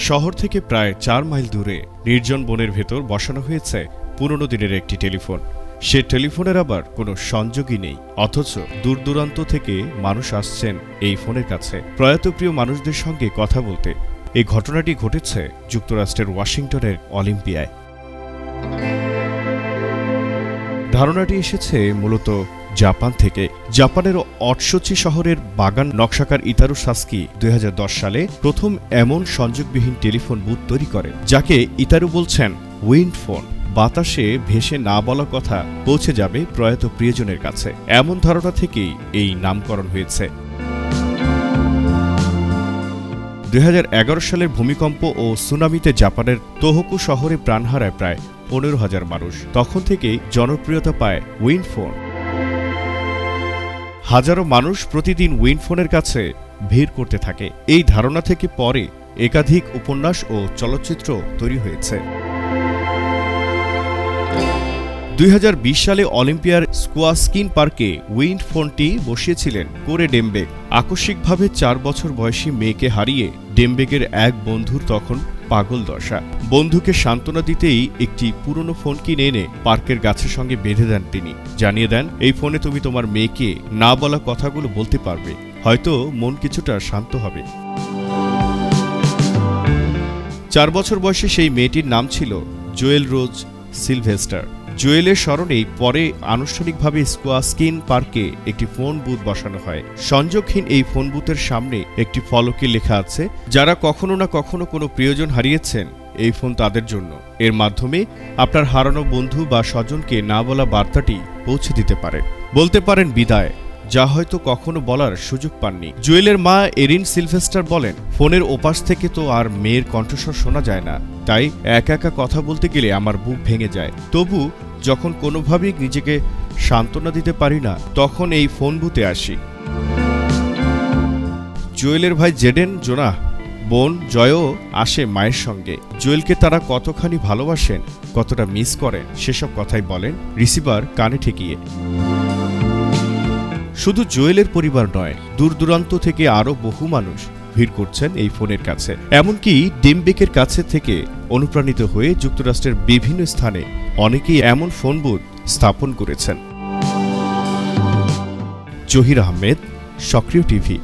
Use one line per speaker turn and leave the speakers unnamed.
শহর থেকে প্রায় ৪ মাইল দূরে নির্জন বনের ভেতর বসানো হয়েছে পুরনো দিনের একটি টেলিফোন। সে টেলিফোনের আবার কোনো সংযোগই নেই, অথচ দূর দূরান্ত থেকে মানুষ আসছেন এই ফোনের কাছে প্রয়াত প্রিয় মানুষদের সঙ্গে কথা বলতে। এই ঘটনাটি ঘটেছে যুক্তরাষ্ট্রের ওয়াশিংটনের অলিম্পিয়ায়। ধারণাটি এসেছে মূলত জাপান থেকে। জাপানের অটসুচি শহরের বাগান নকশাকার ইতারু সাসকি ২০১০ সালে প্রথম এমন সংযোগবিহীন টেলিফোন বুথ তৈরি করেন, যাকে ইতারু বলছেন উইন্ড ফোন। বাতাসে ভেসে না বলা কথা পৌঁছে যাবে প্রয়াত প্রিয়জনের কাছে, এমন ধারণা থেকেই এই নামকরণ হয়েছে। ২০১১ সালের ভূমিকম্প ও সুনামিতে জাপানের তোহোকু শহরে প্রাণ হারায় প্রায় ১৫,০০০ মানুষ। তখন থেকেই জনপ্রিয়তা পায় উইন্ড ফোন। হাজারো মানুষ প্রতিদিন উইন্ড ফোনের কাছে ভিড় করতে থাকে। এই ধারণা থেকে পরে একাধিক উপন্যাস ও চলচ্চিত্র তৈরি হয়েছে। ২০২০ সালে অলিম্পিয়ার স্কোয়াস্কিন পার্কে উইন্ড ফোনটি বসিয়েছিলেন কোরে ডেমবেক। আকস্মিকভাবে ৪ বছর বয়সী মেয়েকে হারিয়ে ডেমবেকের এক বন্ধুর তখন পাগল দশা। বন্ধুকে সান্ত্বনা দিতেই একটি পুরনো ফোন কিনে এনে পার্কের গাছের সঙ্গে বেঁধে দেন তিনি। জানিয়ে দেন, এই ফোনে তুমি তোমার মেয়েকে না বলা কথাগুলো বলতে পারবে, হয়তো মন কিছুটা শান্ত হবে। ৪ বছর বয়সে সেই মেয়েটির নাম ছিল জোয়েল রোজ সিলভেস্টার। জোয়েলের স্মরণেই পরে আনুষ্ঠানিকভাবে স্কোয়াস্কিন পার্কে একটি ফোন বুথ বসানো হয়। সংযোগহীন এই ফোন বুথের সামনে একটি ফলকে লেখা আছে, যারা কখনো না কখনো কোনো প্রিয়জন হারিয়েছেন, এই ফোন তাদের জন্য। এর মাধ্যমে আপনার হারানো বন্ধু বা স্বজনকে না বলা বার্তাটি পৌঁছে দিতে পারেন, বলতে পারেন বিদায়, যা হয়তো কখনো বলার সুযোগ পাননি। জুয়েলের মা এরিন সিলভেস্টার বলেন, ফোনের ওপাশ থেকে তো আর মেয়ের কণ্ঠস্বর শোনা যায় না, তাই একা একা কথা বলতে গেলে আমার বুক ভেঙে যায়। তবু যখন কোনোভাবেই নিজেকে সান্ত্বনা দিতে পারি না, তখন এই ফোন বুথে আসি। জুয়েলের ভাই জেডেন জোনাহ, বোন জয়ও আসে মায়ের সঙ্গে। জুয়েলকে তারা কতখানি ভালোবাসেন, কতটা মিস করেন, সেসব কথাই বলেন রিসিভার কানে ঠেকিয়ে। শুধু জোয়েলের পরিবার নয়, দূর দূরান্ত থেকে আরও বহু মানুষ ভিড় করছেন এই ফোনের কাছে। এমনকি ডেমবেকের কাছে থেকে অনুপ্রাণিত হয়ে যুক্তরাষ্ট্রের বিভিন্ন স্থানে অনেকেই এমন ফোন বুথ স্থাপন করেছেন। জহির আহমেদ, সক্রিয় টিভি।